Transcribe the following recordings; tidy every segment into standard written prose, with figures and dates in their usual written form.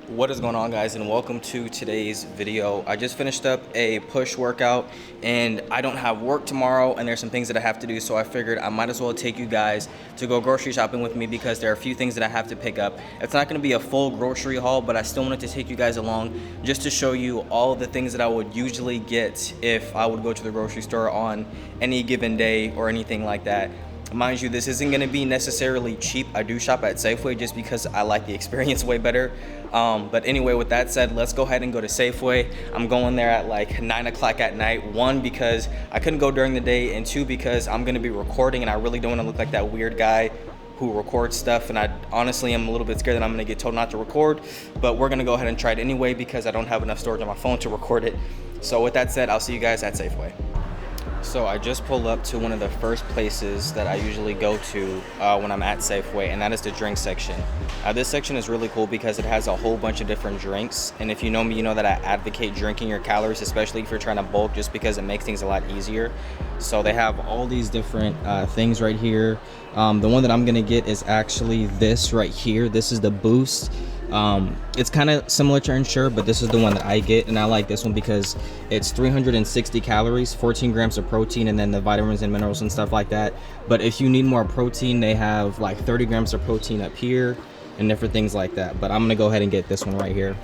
What is going on, guys, and welcome to today's video. I just finished up a push workout and I don't have work tomorrow and there's some things that I have to do, so I figured I might as well take you guys to go grocery shopping with me because there are a few things that I have to pick up. It's not going to be a full grocery haul, but I still wanted to take you guys along just to show you all of the things that I would usually get if I would go to the grocery store on any given day or anything like that. Mind you, this isn't going to be necessarily cheap. I do shop at Safeway just because I like the experience way better. But anyway, with that said, let's go ahead and go to Safeway. I'm going there at like 9 o'clock at night. One, because I couldn't go during the day, and two, because I'm going to be recording and I really don't want to look like that weird guy who records stuff, and I honestly am a little bit scared that I'm going to get told not to record, but we're going to go ahead and try it anyway because I don't have enough storage on my phone to record it. So with that said, I'll see you guys at Safeway. So I just pulled up to one of the first places that I usually go to when I'm at Safeway, and that is the drink section. This section is really cool because it has a whole bunch of different drinks, and if you know me, you know that I advocate drinking your calories, especially if you're trying to bulk, just because it makes things a lot easier. So they have all these different things right here. The one that I'm gonna get is actually this right here. This is the Boost. It's kind of similar to Ensure, but this is the one that I get, and I like this one because it's 360 calories, 14 grams of protein, and then the vitamins and minerals and stuff like that. But if you need more protein, they have like 30 grams of protein up here and different things like that. But I'm gonna go ahead and get this one right here.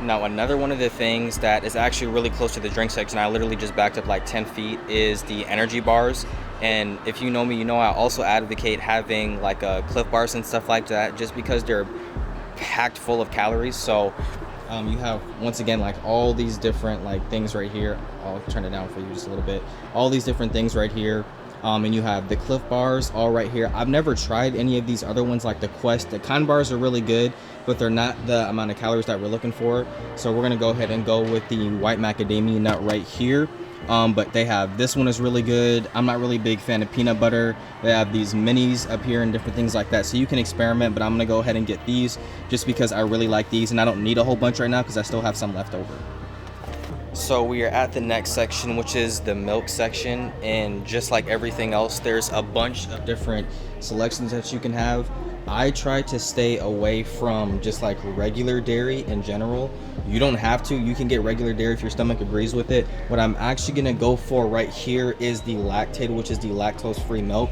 Now, another one of the things that is actually really close to the drink section, I literally just backed up like 10 feet, is the energy bars. And if you know me, you know I also advocate having like Cliff Bars and stuff like that, just because they're packed full of calories. So you have, once again, like all these different like things right here. I'll turn it down for you just a little bit. All these different things right here. And you have the Cliff Bars all right here. I've never tried any of these other ones like the Quest. The Kind bars are really good, but they're not the amount of calories that we're looking for. So we're gonna go ahead and go with the white macadamia nut right here. But they have, this one is really good. I'm not really a big fan of peanut butter. They have these minis up here and different things like that, so you can experiment, but I'm gonna go ahead and get these just because I really like these, and I don't need a whole bunch right now because I still have some left over. So we are at the next section, which is the milk section, and just like everything else, there's a bunch of different selections that you can have. I try to stay away from just like regular dairy in general. You don't have to. You can get regular dairy if your stomach agrees with it. What I'm actually gonna go for right here is the Lactaid, which is the lactose-free milk.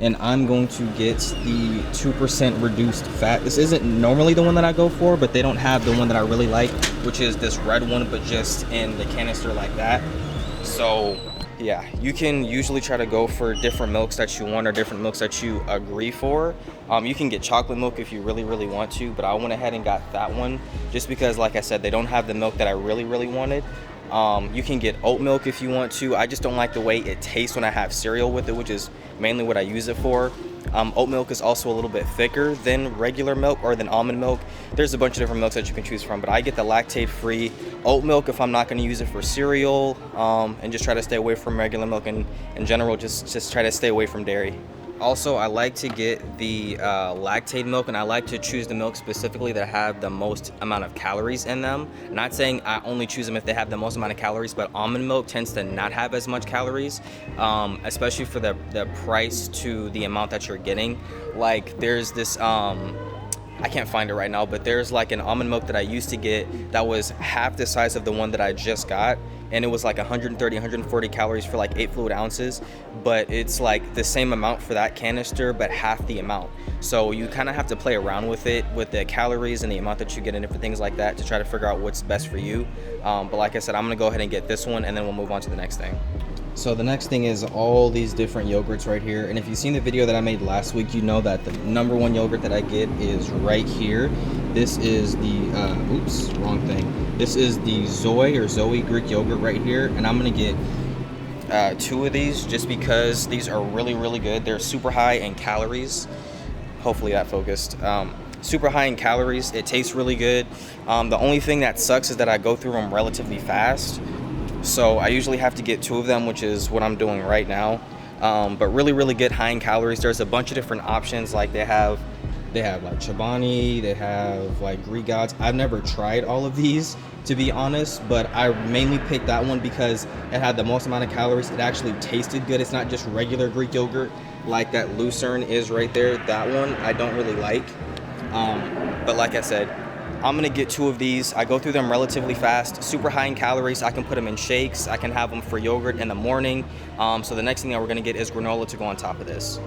And I'm going to get the 2% reduced fat. This isn't normally the one that I go for, but they don't have the one that I really like, which is this red one, but just in the canister like that. So yeah, you can usually try to go for different milks that you want or different milks that you agree for. You can get chocolate milk if you really want to, but I went ahead and got that one just because, like I said, they don't have the milk that I really wanted. You can get oat milk if you want to. I just don't like the way it tastes when I have cereal with it, which is mainly what I use it for. Oat milk is also a little bit thicker than regular milk or than almond milk. There's a bunch of different milks that you can choose from, but I get the lactate-free oat milk if I'm not going to use it for cereal, and just try to stay away from regular milk, and in general just try to stay away from dairy. Also, I like to get the Lactaid milk, and I like to choose the milk specifically that have the most amount of calories in them. Not saying I only choose them if they have the most amount of calories, but almond milk tends to not have as much calories, especially for the price to the amount that you're getting. Like there's this, I can't find it right now, but there's like an almond milk that I used to get that was half the size of the one that I just got, and it was like 130, 140 calories for like 8 fluid ounces, but it's like the same amount for that canister, but half the amount. So you kind of have to play around with it, with the calories and the amount that you get and different things like that to try to figure out what's best for you. But like I said, I'm gonna go ahead and get this one, and then we'll move on to the next thing. So the next thing is all these different yogurts right here, and if you've seen the video that I made last week, you know that the number one yogurt that I get is right here. This is the oops, wrong thing. This is the Zoe Greek yogurt right here, and I'm gonna get 2 of these just because these are really good. They're super high in calories. Hopefully that focused. Super high in calories. It tastes really good. The only thing that sucks is that I go through them relatively fast. So I usually have to get 2 of them, which is what I'm doing right now. But really good, high in calories. There's a bunch of different options. Like they have like Chobani, they have like Greek Gods. I've never tried all of these, to be honest, but I mainly picked that one because it had the most amount of calories. It actually tasted good. It's not just regular Greek yogurt like that Lucerne is right there. That one I don't really like. But like I said, I'm gonna get 2 of these. I go through them relatively fast, super high in calories. I can put them in shakes. I can have them for yogurt in the morning. So the next thing that we're gonna get is granola to go on top of this.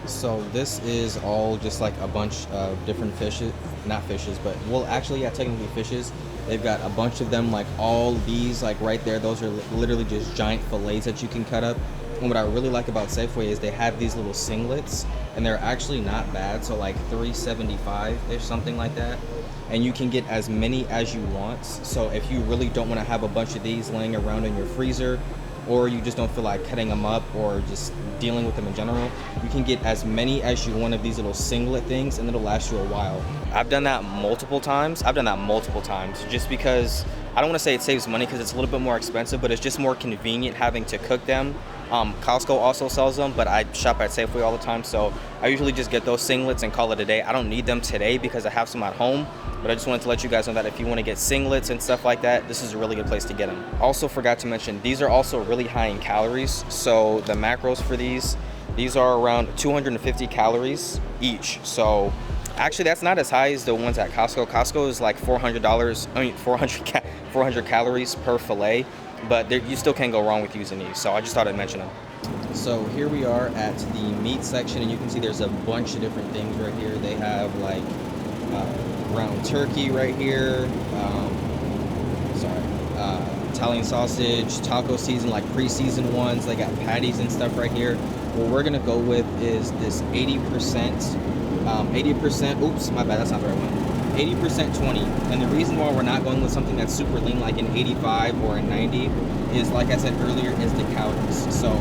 So this is all just like a bunch of different fishes, not fishes, but well, actually, yeah, technically fishes. They've got a bunch of them, like all these, like right there. Those are literally just giant fillets that you can cut up. And what I really like about Safeway is they have these little singlets, and they're actually not bad. So like $3.75-ish, something like that. And you can get as many as you want. So if you really don't want to have a bunch of these laying around in your freezer, or you just don't feel like cutting them up or just dealing with them in general, you can get as many as you want of these little singlet things, and it'll last you a while. I've done that multiple times. Just because I don't want to say it saves money because it's a little bit more expensive, but it's just more convenient having to cook them. Costco also sells them, but I shop at Safeway all the time, so I usually just get those singlets and call it a day. I don't need them today because I have some at home, but I just wanted to let you guys know that if you want to get singlets and stuff like that, this is a really good place to get them. Also forgot to mention, these are also really high in calories, so the macros for these are around 250 calories each. So actually that's not as high as the ones at Costco. Costco is like $400 calories per fillet, but you still can't go wrong with using these, so I just thought I'd mention them. So here we are at the meat section, and you can see there's a bunch of different things right here. They have like ground turkey right here, Italian sausage, taco season, like pre-seasoned ones. They got patties and stuff right here. What we're gonna go with is this 80%, oops, my bad, that's not the right one. 80% 20, and the reason why we're not going with something that's super lean like an 85 or a 90 is, like I said earlier, is the calories. So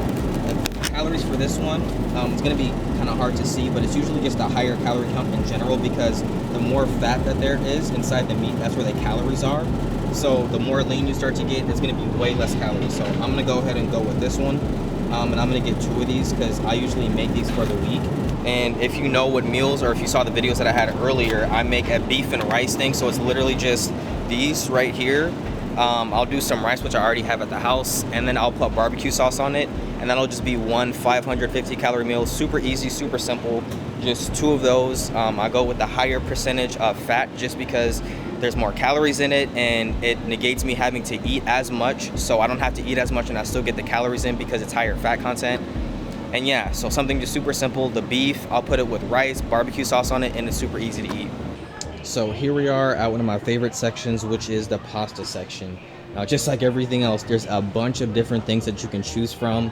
the calories for this one, it's going to be kind of hard to see, but it's usually just a higher calorie count in general, because the more fat that there is inside the meat, that's where the calories are. So the more lean you start to get, it's going to be way less calories. So I'm going to go ahead and go with this one, and I'm going to get 2 of these because I usually make these for the week. And if you know what meals, or if you saw the videos that I had earlier, I make a beef and rice thing. So it's literally just these right here. I'll do some rice, which I already have at the house, and then I'll put barbecue sauce on it, and that'll just be one 550 calorie meal. Super easy, super simple. Just 2 of those. I go with the higher percentage of fat just because there's more calories in it, and it negates me having to eat as much. So I don't have to eat as much, and I still get the calories in because it's higher fat content. And yeah, so something just super simple. The beef, I'll put it with rice, barbecue sauce on it, and it's super easy to eat. So here we are at one of my favorite sections, which is the pasta section. Now, just like everything else, there's a bunch of different things that you can choose from.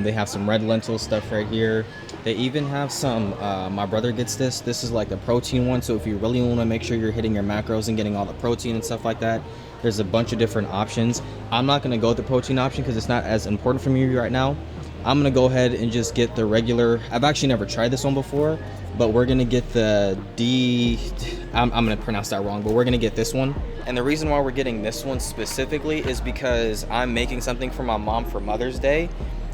They have some red lentil stuff right here. They even have some, my brother gets this. This is like the protein one, so if you really want to make sure you're hitting your macros and getting all the protein and stuff like that, there's a bunch of different options. I'm not going to go with the protein option because it's not as important for me right now. I'm gonna go ahead and just get the regular. I've actually never tried this one before, but we're gonna get the I'm gonna pronounce that wrong, but we're gonna get this one. And the reason why we're getting this one specifically is because I'm making something for my mom for Mother's Day,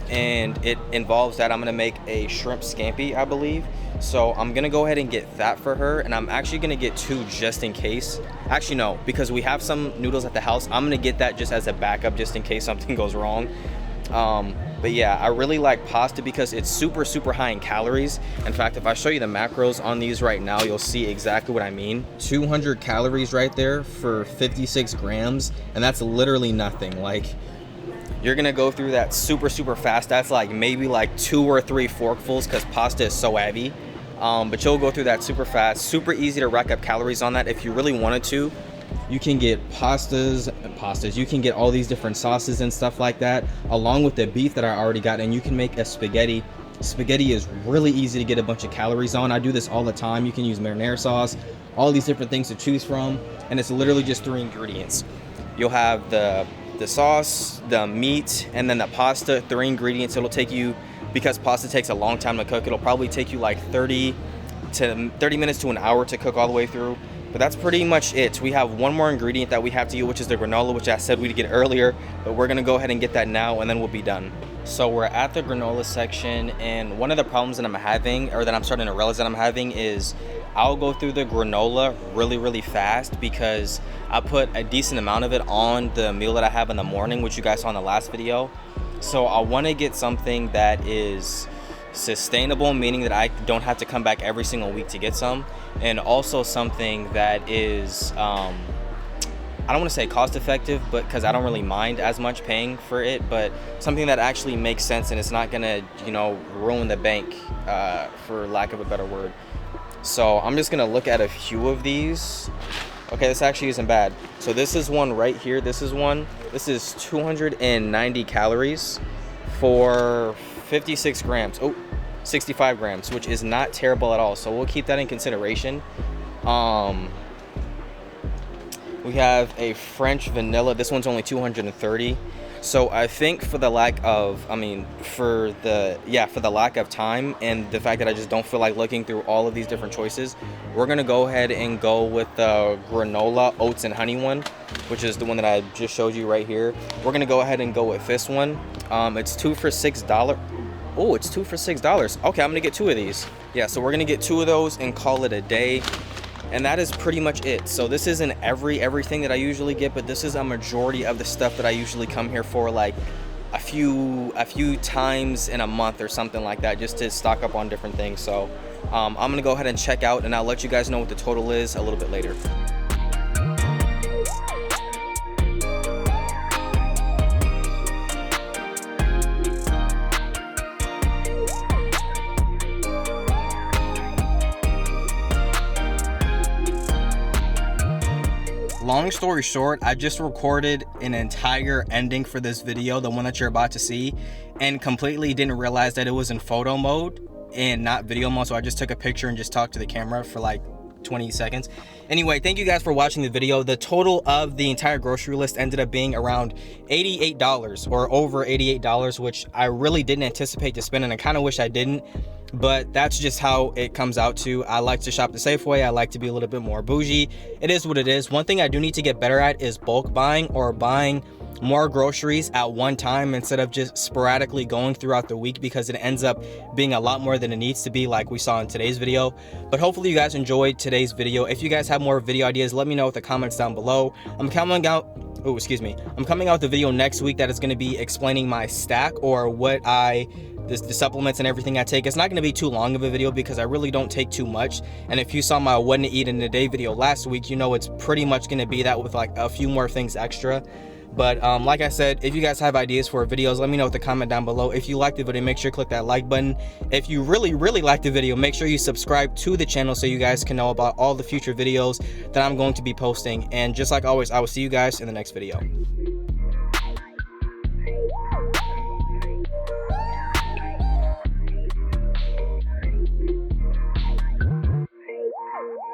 and it involves that I'm gonna make a shrimp scampi, I believe. So I'm gonna go ahead and get that for her, and I'm actually gonna get 2 just in case. Actually no, because we have some noodles at the house. I'm gonna get that just as a backup, just in case something goes wrong. But yeah, I really like pasta because it's super, super high in calories. In fact, if I show you the macros on these right now, you'll see exactly what I mean. 200 calories right there for 56 grams, and that's literally nothing. Like, you're gonna go through that super, super fast. That's like maybe like 2 or 3 forkfuls because pasta is so heavy. But you'll go through that super fast. Super easy to rack up calories on that if you really wanted to. You can get pastas, you can get all these different sauces and stuff like that, along with the beef that I already got, and you can make a spaghetti. Spaghetti is really easy to get a bunch of calories on. I do this all the time. You can use marinara sauce, all these different things to choose from, and it's literally just 3 ingredients. You'll have the sauce, the meat, and then the pasta, 3 ingredients. It'll take you, because pasta takes a long time to cook, it'll probably take you like 30 minutes to an hour to cook all the way through. But that's pretty much it. We have one more ingredient that we have to get, which is the granola, which I said we'd get earlier, but we're gonna go ahead and get that now, and then we'll be done. So we're at the granola section, and one of the problems that I'm having, or that I'm starting to realize that I'm having, is I'll go through the granola really, really fast because I put a decent amount of it on the meal that I have in the morning, which you guys saw in the last video. So I wanna get something that is sustainable, meaning that I don't have to come back every single week to get some, and also something that is I don't want to say cost effective, but because I don't really mind as much paying for it, but something that actually makes sense and it's not gonna, you know, ruin the bank, for lack of a better word. So I'm just gonna look at a few of these. Okay, this actually isn't bad. So this is one right here. This is 290 calories for 56 grams. Oh, 65 grams, which is not terrible at all. So we'll keep that in consideration. We have a French vanilla. This one's only 230. So I think for the lack of, for the lack of time and the fact that I just don't feel like looking through all of these different choices, we're gonna go ahead and go with the granola oats and honey one, which is the one that I just showed you right here. We're gonna go ahead and go with this one. It's 2 for $6. Oh, it's 2 for $6. Okay, I'm gonna get 2 of these. Yeah, so we're gonna get 2 of those and call it a day. And that is pretty much it. So this isn't everything that I usually get, but this is a majority of the stuff that I usually come here for, like a few times in a month or something like that, just to stock up on different things. So I'm gonna go ahead and check out, and I'll let you guys know what the total is a little bit later. Long story short, I just recorded an entire ending for this video, the one that you're about to see, and completely didn't realize that it was in photo mode and not video mode. So I just took a picture and just talked to the camera for like 20 seconds. Anyway, thank you guys for watching the video. The total of the entire grocery list ended up being around $88 or over $88, which I really didn't anticipate to spend, and I kind of wish I didn't. But that's just how it comes out to. I like to shop the safe way. I like to be a little bit more bougie. It is what it is. One thing I do need to get better at is bulk buying, or buying more groceries at one time instead of just sporadically going throughout the week, because it ends up being a lot more than it needs to be, like we saw in today's video. But hopefully you guys enjoyed today's video. If you guys have more video ideas, let me know in the comments down below. I'm coming out with a video next week that is going to be explaining my stack, or what the supplements and everything I take. It's not going to be too long of a video because I really don't take too much. And if you saw my what to eat in a day video last week, you know it's pretty much going to be that with like a few more things extra. But like I said, if you guys have ideas for videos, let me know in the comment down below. If you liked the video, make sure you click that like button. If you really liked the video, make sure you subscribe to the channel so you guys can know about all the future videos that I'm going to be posting. And just like always, I will see you guys in the next video.